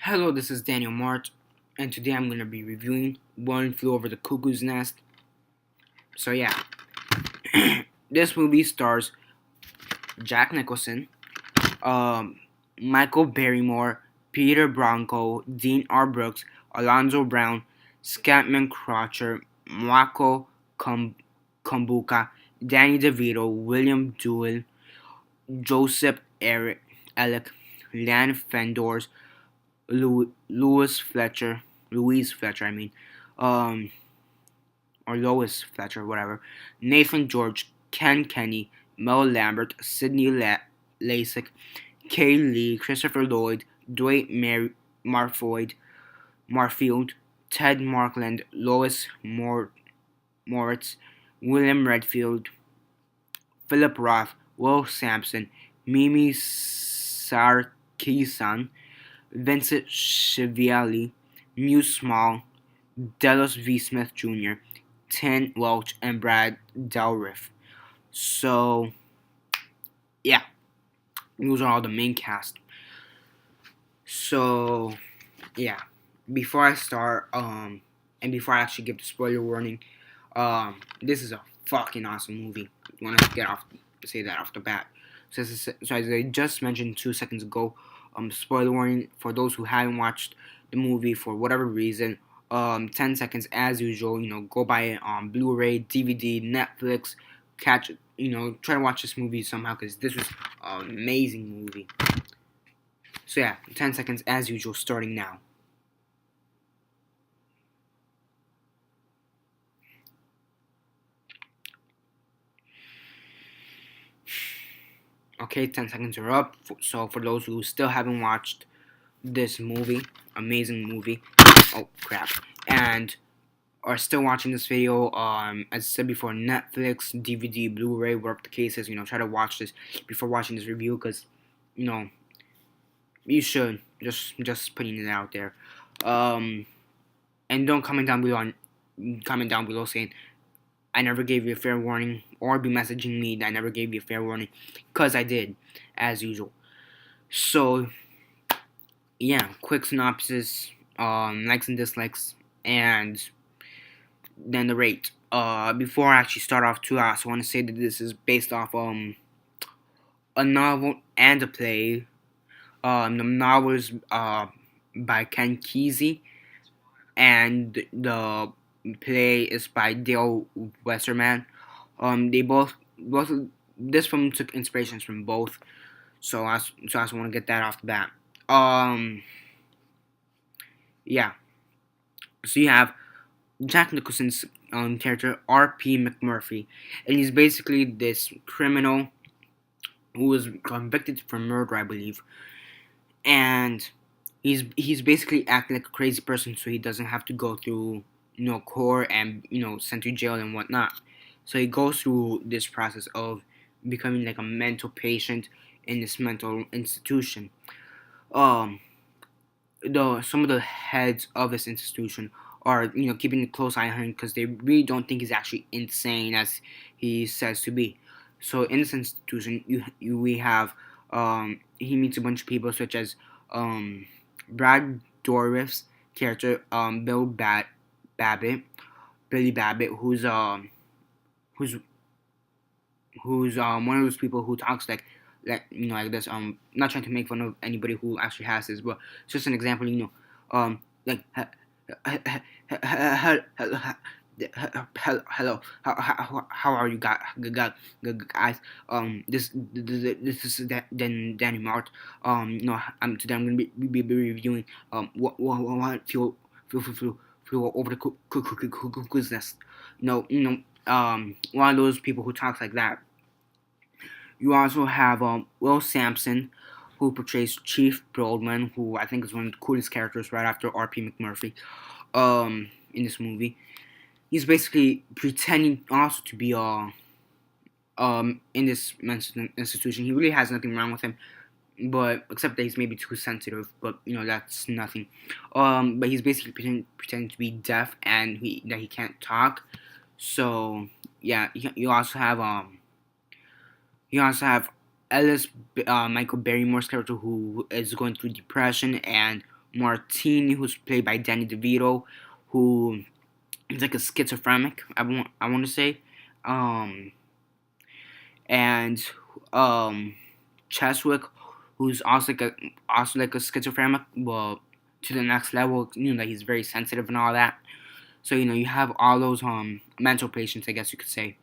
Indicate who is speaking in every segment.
Speaker 1: Hello, this is Daniel Mart, and today I'm going to be reviewing One Flew Over the Cuckoo's Nest. So yeah, this movie stars Jack Nicholson, um, Michael Barrymore, Peter Bronco, Dean R. Brooks, Alonzo Brown, Scatman Crocher, Mwako Kumbuka, Danny DeVito, William Dewey, Joseph Eric, Alec, Lan Fendors, Louise Fletcher, um, or Lois Fletcher, whatever, Nathan George, Ken Kenny, Mel Lambert, Sidney Lasik, Kay Lee, Christopher Lloyd, Dwight Marfield, Ted Markland, Lois Moritz, William Redfield, Philip Roth, Will Sampson, Mimi Sarkeesian, Vincent Schiavelli, Muse Small, Delos V. Smith Jr., Tin Welch, and Brad Dourif. So, yeah, those are all the main cast. So, yeah, before I start, and before I actually give the spoiler warning, this is a fucking awesome movie. You want to say that off the bat. So as I just mentioned 2 seconds ago, spoiler warning for those who haven't watched the movie for whatever reason. 10 seconds as usual. Go buy it on Blu-ray, DVD, Netflix. Catch, try to watch this movie somehow because this was an amazing movie. So yeah, 10 seconds as usual, starting now. Okay, 10 seconds are up. So for those who still haven't watched this movie, amazing movie, oh crap, and are still watching this video, as I said before, Netflix, DVD, Blu-ray, whatever the case is, try to watch this before watching this review, because, you should, just putting it out there, and don't comment down below saying, I never gave you a fair warning, or be messaging me that I never gave you a fair warning, because I did, as usual. So, yeah, quick synopsis, likes and dislikes, and then the rate. Before I actually start off too, I also want to say that this is based off a novel and a play. The novel is by Ken Kesey, and the play is by Dale Westerman. They both this film took inspirations from both, so I also want to get that off the bat. Yeah. So you have Jack Nicholson's character, R.P. McMurphy, and he's basically this criminal who was convicted for murder, I believe, and he's basically acting like a crazy person, so he doesn't have to go through court and sent to jail and whatnot. So he goes through this process of becoming like a mental patient in this mental institution. Um, some of the heads of this institution are keeping a close eye on him because they really don't think he's actually insane as he says to be. So in this institution, we have he meets a bunch of people such as Brad Dourif's character, Billy Babbitt, who's one of those people who talks like this. Not trying to make fun of anybody who actually has this, but it's just an example. Like hello, how are you guys? This is Daniel Mart. Today I'm gonna be reviewing what flew over the cuckoo's nest. One of those people who talks like that. You also have Will Sampson, who portrays Chief Broadman, who I think is one of the coolest characters right after R.P. McMurphy in this movie. He's basically pretending also to be in this mental institution. He really has nothing wrong with him, but except that he's maybe too sensitive. But that's nothing. But he's basically pretending to be deaf and that he can't talk. So yeah, you also have Ellis, Michael Barrymore's character, who is going through depression, and Martini, who's played by Danny DeVito, who is like a schizophrenic. I want to say, um, and um, Cheswick, who's also like a schizophrenic, but to the next level. Like he's very sensitive and all that. So you have all those mental patients, I guess you could say.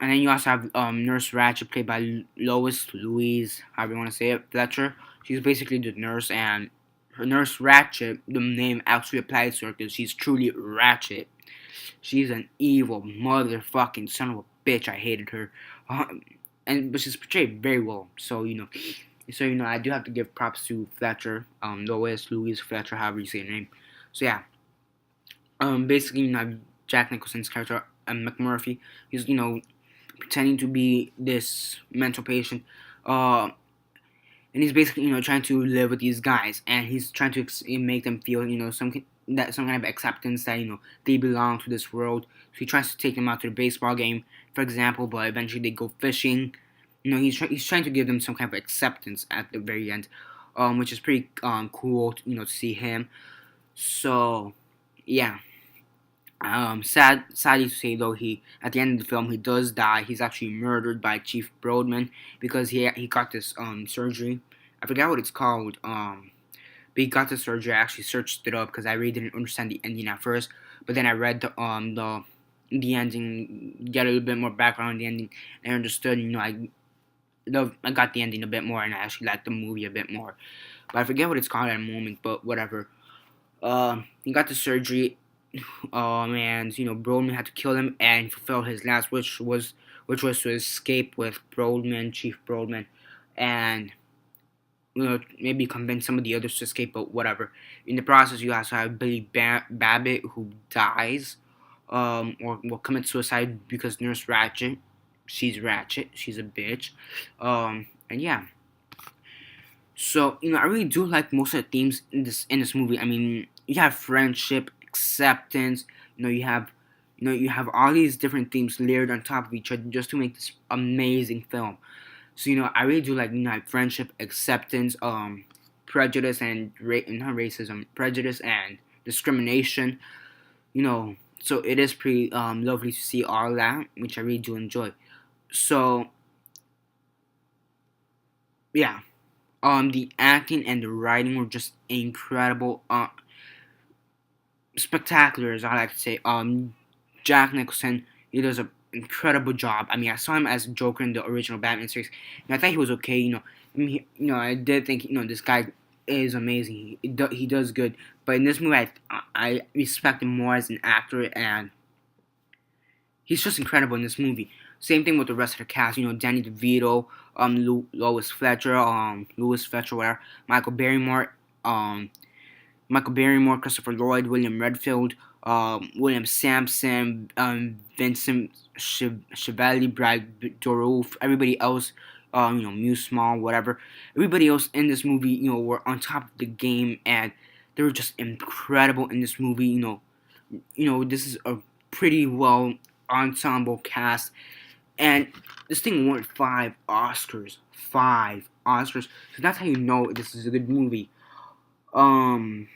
Speaker 1: And then you also have Nurse Ratchet, played by Lois Louise, however you want to say it, Fletcher. She's basically the nurse, and her Nurse Ratchet, the name actually applies to her because she's truly ratchet. She's an evil motherfucking son of a bitch. I hated her, but she's portrayed very well. I do have to give props to Fletcher, Lois Louise Fletcher, however you say her name. So yeah, basically you have Jack Nicholson's character, McMurphy. He's pretending to be this mental patient, and he's basically trying to live with these guys, and he's trying to make them feel some kind of acceptance that they belong to this world. So he tries to take them out to the baseball game, for example, but eventually they go fishing. He's trying to give them some kind of acceptance at the very end, which is pretty cool to see him. So yeah. Sadly to say though, he at the end of the film he does die. He's actually murdered by Chief Broadman because he got this surgery. I forgot what it's called. But he got the surgery. I actually searched it up because I really didn't understand the ending at first. But then I read the ending, get a little bit more background on the ending, and I understood. I got the ending a bit more, and I actually liked the movie a bit more. But I forget what it's called at the moment. But whatever. He got the surgery. And Broadman had to kill him and fulfill his last wish, which was to escape with Chief Broadman, and maybe convince some of the others to escape, but whatever. In the process, you also have Billy Babbitt, who dies, or will commit suicide because Nurse Ratchet, she's ratchet, she's a bitch, and yeah. So I really do like most of the themes in this movie. I mean, you have friendship, acceptance. You have all these different themes layered on top of each other just to make this amazing film. So I really do like friendship, acceptance, prejudice and not racism, prejudice and discrimination. So it is pretty lovely to see all that, which I really do enjoy. So yeah, the acting and the writing were just incredible. Spectacular, as I like to say. Jack Nicholson, he does an incredible job. I mean, I saw him as Joker in the original Batman series, and I thought he was okay. I did think this guy is amazing. He does good, but in this movie, I respect him more as an actor, and he's just incredible in this movie. Same thing with the rest of the cast. Danny DeVito, Lois Fletcher, whatever, Michael Barrymore, Christopher Lloyd, William Redfield, William Sampson, Vincent Chevalier, Brad Dourif, everybody else, Muse Small, whatever. Everybody else in this movie, were on top of the game, and they were just incredible in this movie. This is a pretty well ensemble cast, and this thing won 5 Oscars. 5 Oscars. So that's how you know this is a good movie. I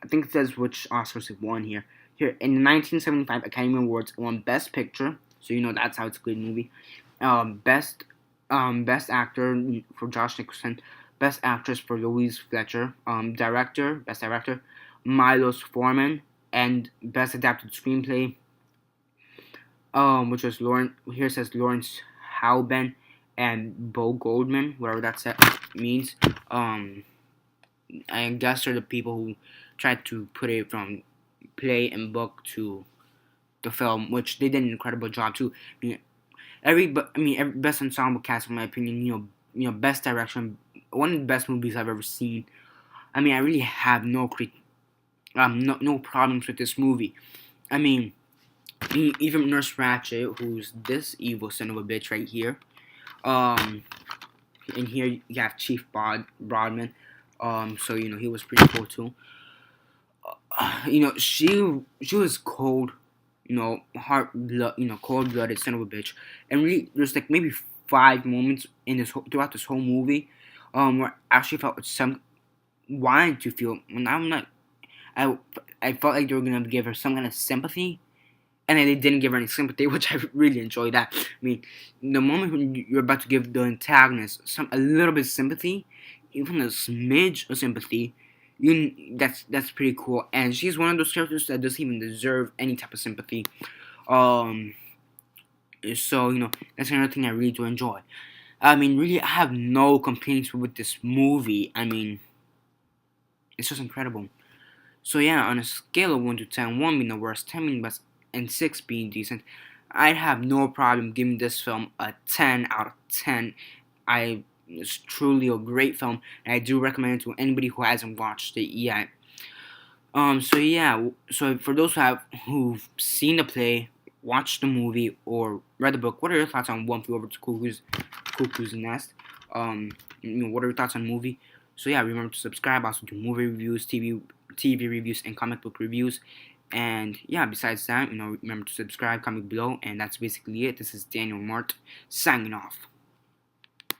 Speaker 1: think it says which Oscars it won here. Here, in the 1975 Academy Awards, it won Best Picture, so that's how it's a good movie. Best Actor for Josh Nicholson, Best Actress for Louise Fletcher, Best Director, Milos Forman, and Best Adapted Screenplay, which was here says Lawrence Hauben and Bo Goldman, whatever that means. I guess they're the people who tried to put it from play and book to the film, which they did an incredible job too. Every best ensemble cast, in my opinion. Best direction, one of the best movies I've ever seen. I really have no problems with this movie. Even Nurse Ratchet, who's this evil son of a bitch right here. And here you have Chief Broadman. So he was pretty cool too. She was cold, cold-blooded son of a bitch. And really, there's like maybe 5 moments in throughout this whole movie, where I actually felt wanted to feel. When I'm not, I I felt like they were gonna give her some kind of sympathy, and then they didn't give her any sympathy, which I really enjoyed that. I mean, the moment when you're about to give the antagonist a little bit of sympathy, even a smidge of sympathy, that's pretty cool. And she's one of those characters that doesn't even deserve any type of sympathy. Um, so that's another thing I really do enjoy. I mean, really, I have no complaints with this movie. I mean, it's just incredible. So yeah, on a scale of 1 to 10, 1 being the worst, 10 being the best, and 6 being decent, I'd have no problem giving this film a 10 out of 10. It's truly a great film, and I do recommend it to anybody who hasn't watched it yet. So yeah, so for those who've seen the play, watched the movie, or read the book, what are your thoughts on One Flew Over to Cuckoo's Nest? What are your thoughts on the movie? So yeah, remember to subscribe. Also do movie reviews, TV reviews, and comic book reviews. And yeah, besides that, remember to subscribe, comment below, and that's basically it. This is Daniel Mart signing off.